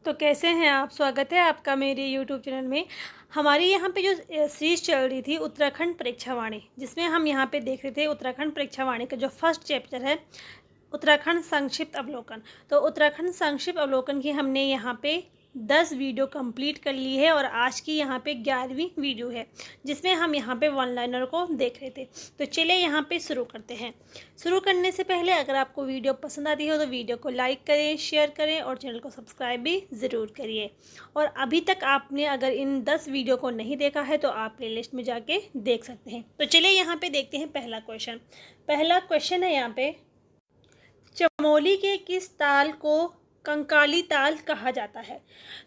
तो कैसे हैं आप? स्वागत है आपका मेरे यूट्यूब चैनल में। हमारी यहाँ पे जो सीरीज़ चल रही थी उत्तराखंड परीक्षावाणी, जिसमें हम यहाँ पे देख रहे थे उत्तराखंड परीक्षावाणी का जो फर्स्ट चैप्टर है उत्तराखंड संक्षिप्त अवलोकन। तो उत्तराखंड संक्षिप्त अवलोकन की हमने यहाँ पे 10 वीडियो कंप्लीट कर ली है और आज की यहाँ पे 11वीं वीडियो है, जिसमें हम यहाँ पे वन लाइनर को देख रहे थे। तो चलिए यहाँ पे शुरू करते हैं। शुरू करने से पहले अगर आपको वीडियो पसंद आती हो तो वीडियो को लाइक करें, शेयर करें और चैनल को सब्सक्राइब भी ज़रूर करिए। और अभी तक आपने अगर इन 10 वीडियो को नहीं देखा है तो आप प्लेलिस्ट में जाके देख सकते हैं। तो चलिए यहाँ पे देखते हैं पहला क्वेश्चन। पहला क्वेश्चन है यहाँ पे, चमोली के किस ताल को कंकाली ताल कहा जाता है?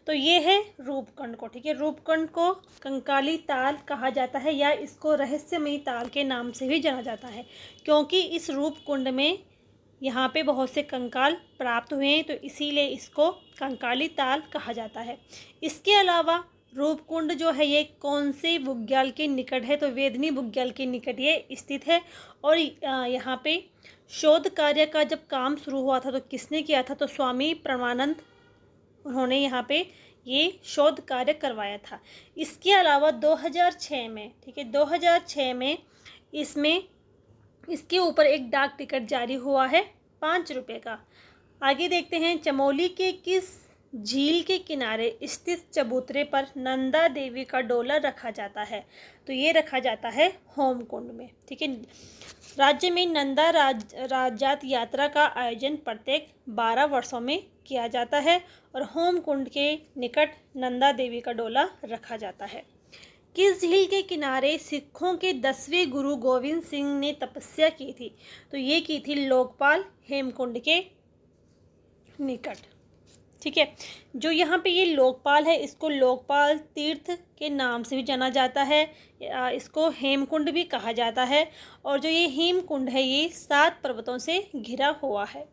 तो ये है रूपकुंड को। ठीक है, रूपकुंड को कंकाली ताल कहा जाता है या इसको रहस्यमयी ताल के नाम से भी जाना जाता है, क्योंकि इस रूपकुंड में यहाँ पे बहुत से कंकाल प्राप्त हुए हैं, तो इसीलिए इसको कंकाली ताल कहा जाता है। इसके अलावा रूपकुंड जो है ये कौन से बुग्याल के निकट है? तो वेदनी बुग्याल के निकट ये स्थित है। और यहाँ पे शोध कार्य का जब काम शुरू हुआ था तो किसने किया था? तो स्वामी परमानंद, उन्होंने यहाँ पे ये शोध कार्य करवाया था। इसके अलावा 2006 में, ठीक है, 2006 में इसके ऊपर एक डाक टिकट जारी हुआ है 5 रुपये का। आगे देखते हैं, चमोली के किस झील के किनारे स्थित चबूतरे पर नंदा देवी का डोला रखा जाता है? तो ये रखा जाता है होमकुंड में। ठीक है, राज्य में नंदा राजात यात्रा का आयोजन प्रत्येक 12 वर्षों में किया जाता है और होमकुंड के निकट नंदा देवी का डोला रखा जाता है। किस झील के किनारे सिखों के 10वें गुरु गोविंद सिंह ने तपस्या की थी? तो ये की थी लोकपाल हेमकुंड के निकट। ठीक है, जो यहाँ पे ये लोकपाल है इसको लोकपाल तीर्थ के नाम से भी जाना जाता है, इसको हेमकुंड भी कहा जाता है। और जो ये हेमकुंड है ये 7 पर्वतों से घिरा हुआ है।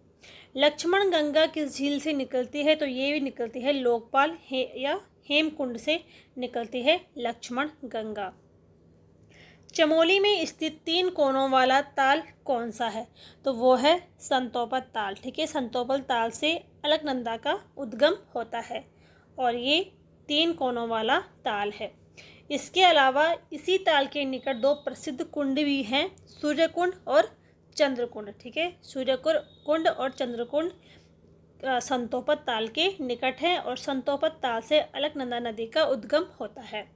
लक्ष्मण गंगा किस झील से निकलती है? तो ये भी निकलती है लोकपाल या हेमकुंड से निकलती है लक्ष्मण गंगा। चमोली में स्थित 3 कोनों वाला ताल कौन सा है? तो वो है संतोपल ताल। ठीक है, संतोपल ताल से अलकनंदा का उद्गम होता है और ये 3 कोनों वाला ताल है। इसके अलावा इसी ताल के निकट 2 प्रसिद्ध कुंड भी हैं, सूर्यकुंड और चंद्रकुंड। ठीक है, सूर्यकुंड और चंद्रकुंड संतोपल ताल के निकट हैं और संतोपल ताल से अलकनंदा नदी का उद्गम होता है।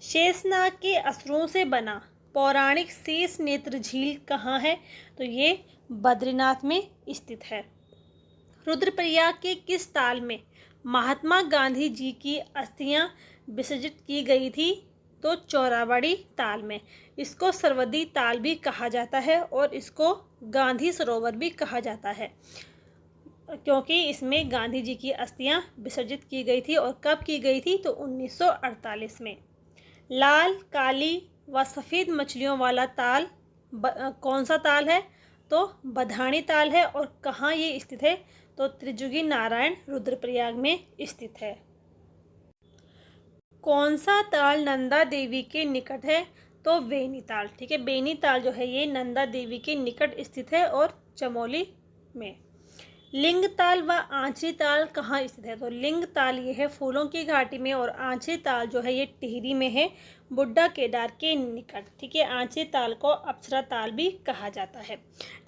शेषनाग के असुरों से बना पौराणिक शेष नेत्र झील कहाँ है? तो ये बद्रीनाथ में स्थित है। रुद्रप्रयाग के किस ताल में महात्मा गांधी जी की अस्थियां विसर्जित की गई थी? तो चौराबाड़ी ताल में। इसको सरवदी ताल भी कहा जाता है और इसको गांधी सरोवर भी कहा जाता है, क्योंकि इसमें गांधी जी की अस्थियां विसर्जित की गई थी। और कब की गई थी? तो 1948 में। लाल, काली व सफ़ेद मछलियों वाला ताल कौन सा ताल है? तो बधानी ताल है। और कहाँ ये स्थित है? तो त्रिजुगी नारायण रुद्रप्रयाग में स्थित है। कौन सा ताल नंदा देवी के निकट है? तो बेनीताल। ठीक है, बेनीताल जो है ये नंदा देवी के निकट स्थित है और चमोली में। लिंग ताल व आंचरी ताल कहाँ स्थित है? तो लिंग ताल ये है फूलों की घाटी में और आंचरी ताल जो है ये टिहरी में है, बुड्ढा केदार के निकट। ठीक है, आंचरी ताल को अप्सरा ताल भी कहा जाता है।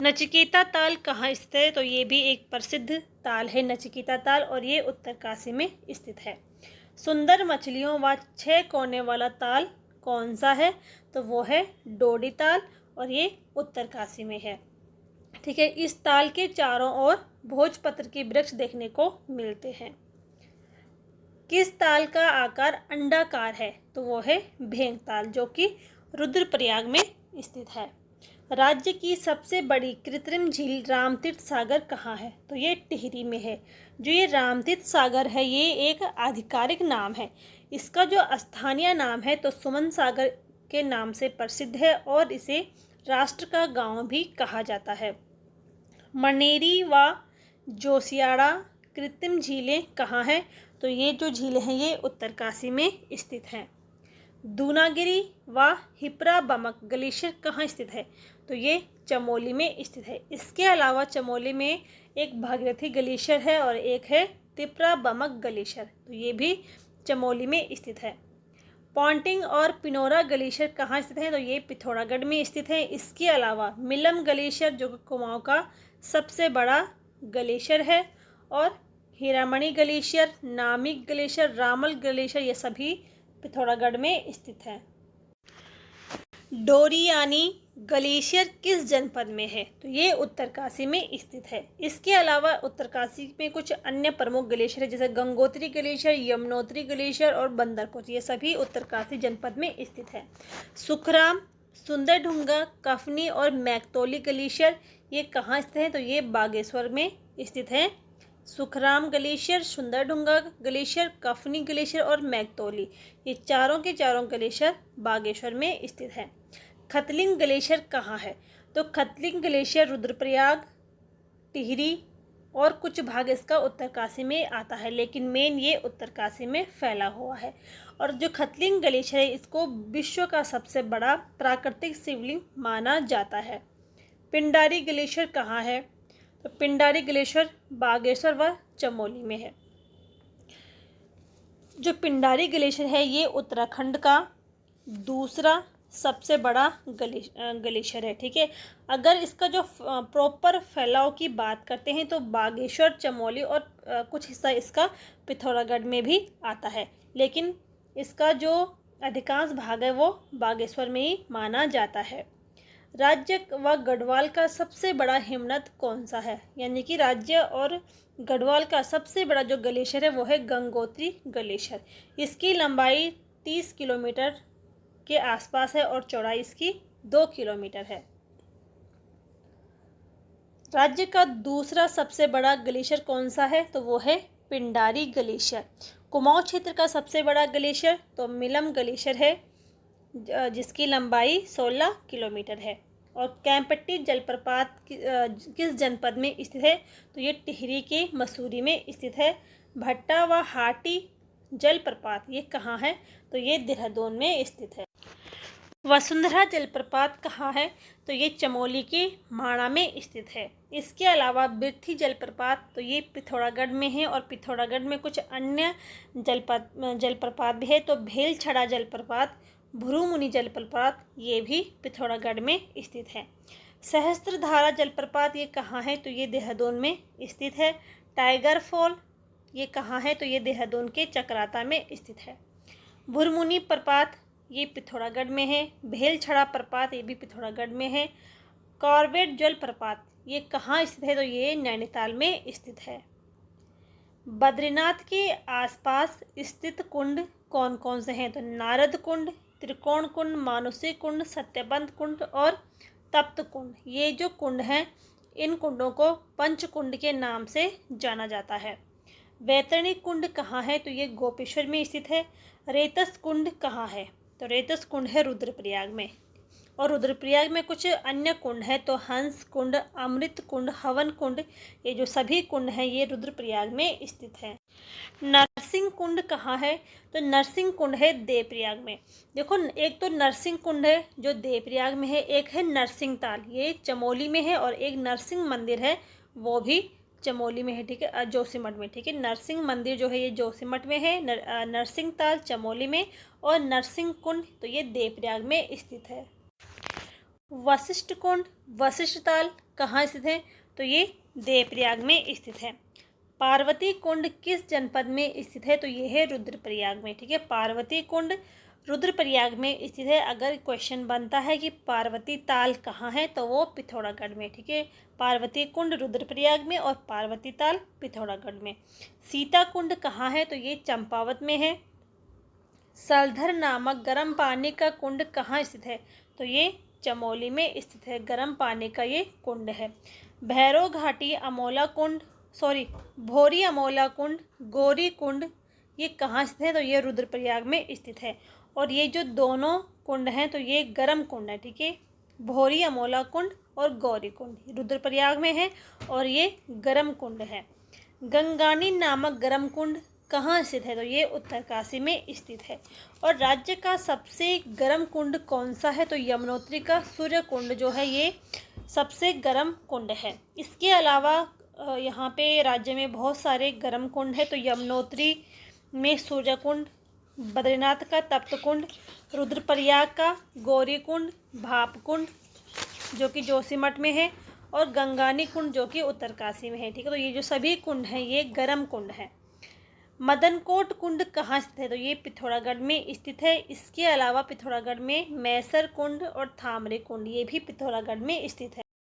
नचिकेता ताल कहाँ स्थित है? तो ये भी एक प्रसिद्ध ताल है नचिकेता ताल और ये उत्तरकाशी में स्थित है। सुंदर मछलियों व 6 कोने वाला ताल कौन सा है? तो वो है डोडी ताल और ये उत्तरकाशी में है। ठीक है, इस ताल के चारों ओर भोजपत्र के वृक्ष देखने को मिलते हैं। किस ताल का आकार अंडाकार है? तो वो है भेंग ताल, जो कि रुद्रप्रयाग में स्थित है। राज्य की सबसे बड़ी कृत्रिम झील रामतीर्थ सागर कहाँ है? तो ये टिहरी में है। जो ये रामतीर्थ सागर है ये एक आधिकारिक नाम है, इसका जो स्थानीय नाम है तो सुमन सागर के नाम से प्रसिद्ध है और इसे राष्ट्र का गांव भी कहा जाता है। मनेरी व जोशियाड़ा कृत्रिम झीलें कहाँ हैं? तो ये जो झीलें हैं ये उत्तरकाशी में स्थित हैं। दूनागिरी व हिप्रा बमक ग्लेशियर कहाँ स्थित है? तो ये चमोली में स्थित है। इसके अलावा चमोली में एक भागीरथी ग्लेशियर है और एक है तिपरा बमक ग्लेशियर, तो ये भी चमोली में स्थित है। पॉन्टिंग और पिनोरा ग्लेशियर कहाँ स्थित है, तो ये पिथौरागढ़ में स्थित है। इसके अलावा मिलम ग्लेशियर जो कुमाऊं का सबसे बड़ा ग्लेशियर है, और हीरामणि ग्लेशियर, नामिक ग्लेशियर, रामल ग्लेशियर, ये सभी पिथौरागढ़ में स्थित है। डोरियानी ग्लेशियर किस जनपद में है, तो ये उत्तरकाशी में स्थित है। इसके अलावा उत्तरकाशी में कुछ अन्य प्रमुख ग्लेशियर है, जैसे गंगोत्री ग्लेशियर, यमुनोत्री ग्लेशियर और बंदरपुर, ये सभी उत्तरकाशी जनपद में स्थित है। सुखराम, सुंदरढुंगा, कफनी और मैकतोली ग्लेशियर ये कहाँ स्थित है, तो ये बागेश्वर में स्थित है। Sukhram glacier, Sundardhunga glacier, Kafni glacier और मैकतोली, ये चारों के चारों ग्लेशियर बागेश्वर में स्थित है। खतलिंग ग्लेशियर कहाँ है, तो खतलिंग ग्लेशियर रुद्रप्रयाग, टिहरी और कुछ भाग इसका उत्तरकाशी में आता है, लेकिन मेन ये उत्तरकाशी में फैला हुआ है। और जो खतलिंग ग्लेशियर है इसको विश्व का सबसे बड़ा प्राकृतिक शिवलिंग माना जाता है। पिंडारी ग्लेशियर कहाँ है, तो पिंडारी ग्लेशियर बागेश्वर व चमोली में है। जो पिंडारी ग्लेशियर है ये उत्तराखंड का दूसरा सबसे बड़ा ग्लेशियर है, ठीक है। अगर इसका जो प्रॉपर फैलाव की बात करते हैं तो बागेश्वर, चमोली और कुछ हिस्सा इसका पिथौरागढ़ में भी आता है, लेकिन इसका जो अधिकांश भाग है वो बागेश्वर में ही माना जाता है। राज्य व गढ़वाल का सबसे बड़ा हिमनद कौन सा है, यानी कि राज्य और गढ़वाल का सबसे बड़ा जो ग्लेशियर है वो है गंगोत्री ग्लेशियर। इसकी लंबाई 30 किलोमीटर के आसपास है और चौड़ाई इसकी 2 किलोमीटर है। राज्य का दूसरा सबसे बड़ा ग्लेशियर कौन सा है, तो वो है पिंडारी ग्लेशियर। कुमाऊं क्षेत्र का सबसे बड़ा ग्लेशियर तो मिलम ग्लेशियर है, जिसकी लंबाई 16 किलोमीटर है। और कैंपट्टी जलप्रपात किस जनपद में स्थित है, तो ये टिहरी के मसूरी में स्थित है। भट्टा व हाटी जलप्रपात ये कहाँ है, तो ये देहरादून में स्थित है। वसुंधरा जलप्रपात कहाँ है, तो ये चमोली के माणा में स्थित है। इसके अलावा बिर्थी जलप्रपात तो ये पिथौरागढ़ में है, और पिथौरागढ़ में कुछ अन्य जलप्रपात भी है, तो भेलछड़ा जलप्रपात, भुरुमुनि जलप्रपात ये भी पिथौरागढ़ में स्थित है। सहस्त्रधारा जलप्रपात ये कहाँ है, तो ये देहरादून में स्थित है। टाइगर फॉल ये कहाँ है, तो ये देहरादून के चकराता में स्थित है। भुरमुनि प्रपात ये पिथौरागढ़ में है। भेलछड़ा प्रपात ये भी पिथौरागढ़ में है। कॉर्बेट जलप्रपात ये कहाँ स्थित है, तो ये नैनीताल में स्थित है। बद्रीनाथ के आसपास स्थित कुंड कौन कौन से हैं, तो नारद कुंड, त्रिकोण कुंड, मानुषी कुंड, सत्यबंध कुंड और तप्त कुंड, ये जो कुंड हैं इन कुंडों को पंचकुंड के नाम से जाना जाता है। वैतरणी कुंड कहाँ है, तो ये गोपेश्वर में स्थित है। रेतस कुंड कहाँ है, तो रेतस कुंड है रुद्रप्रयाग में। और रुद्रप्रयाग में कुछ अन्य कुंड है, तो हंस कुंड, अमृत कुंड, हवन कुंड, ये जो सभी कुंड हैं ये रुद्रप्रयाग में स्थित है। नरसिंह कुंड कहाँ है, तो नरसिंह कुंड है देवप्रयाग में। देखो, एक तो नरसिंह कुंड है जो देवप्रयाग में है, एक है नरसिंह ताल ये चमोली में है, और एक नरसिंह मंदिर है वो भी चमोली में है, ठीक है, जोशीमठ में, ठीक है। नरसिंह मंदिर जो है ये जोशीमठ में है, नरसिंह ताल चमोली में, और नरसिंह कुंड तो ये देवप्रयाग में स्थित है। वशिष्ठ कुंड, वशिष्ठ ताल कहाँ स्थित है, तो ये देवप्रयाग में स्थित है। पार्वती कुंड किस जनपद में स्थित है, तो ये है रुद्रप्रयाग में, ठीक है। पार्वती कुंड रुद्रप्रयाग में स्थित है। अगर क्वेश्चन बनता है कि पार्वती ताल कहाँ है, तो वो पिथौरागढ़ में, ठीक है। पार्वती कुंड रुद्रप्रयाग में और पार्वती ताल पिथौरागढ़ में। सीता कुंड कहाँ है, तो ये चंपावत में है। सलधर नामक गर्म पानी का कुंड कहाँ स्थित है, तो ये चमोली में स्थित है। गर्म पानी का ये कुंड है। भैरव घाटी अमोला कुंड, भोरी अमोला कुंड, गौरी कुंड ये कहाँ स्थित है, तो ये रुद्रप्रयाग में स्थित है। और ये जो दोनों कुंड हैं तो ये गर्म कुंड है, ठीक है। भोरी अमोला कुंड और गौरी कुंड रुद्रप्रयाग में है, और ये गर्म कुंड है। गंगानी नामक गर्म कुंड कहाँ स्थित है, तो ये उत्तरकाशी में स्थित है। और राज्य का सबसे गर्म कुंड कौन सा है, तो यमुनोत्री का सूर्य कुंड जो है ये सबसे गर्म कुंड है। इसके अलावा यहाँ पे राज्य में बहुत सारे गर्म कुंड है। तो यमुनोत्री में सूर्य कुंड, बद्रीनाथ का तप्त कुंड, रुद्रप्रयाग का गौरी कुंड, भाप कुंड जो कि जोशीमठ में है, और गंगानी कुंड जो कि उत्तरकाशी में है। ठीक है, तो ये जो सभी कुंड हैं ये गर्म कुंड हैं। मदनकोट कुंड कहाँ स्थित है? तो ये पिथौरागढ़ में स्थित है। इसके अलावा पिथौरागढ़ में मैसर कुंड और थामरे कुंड ये भी पिथौरागढ़ में स्थित है।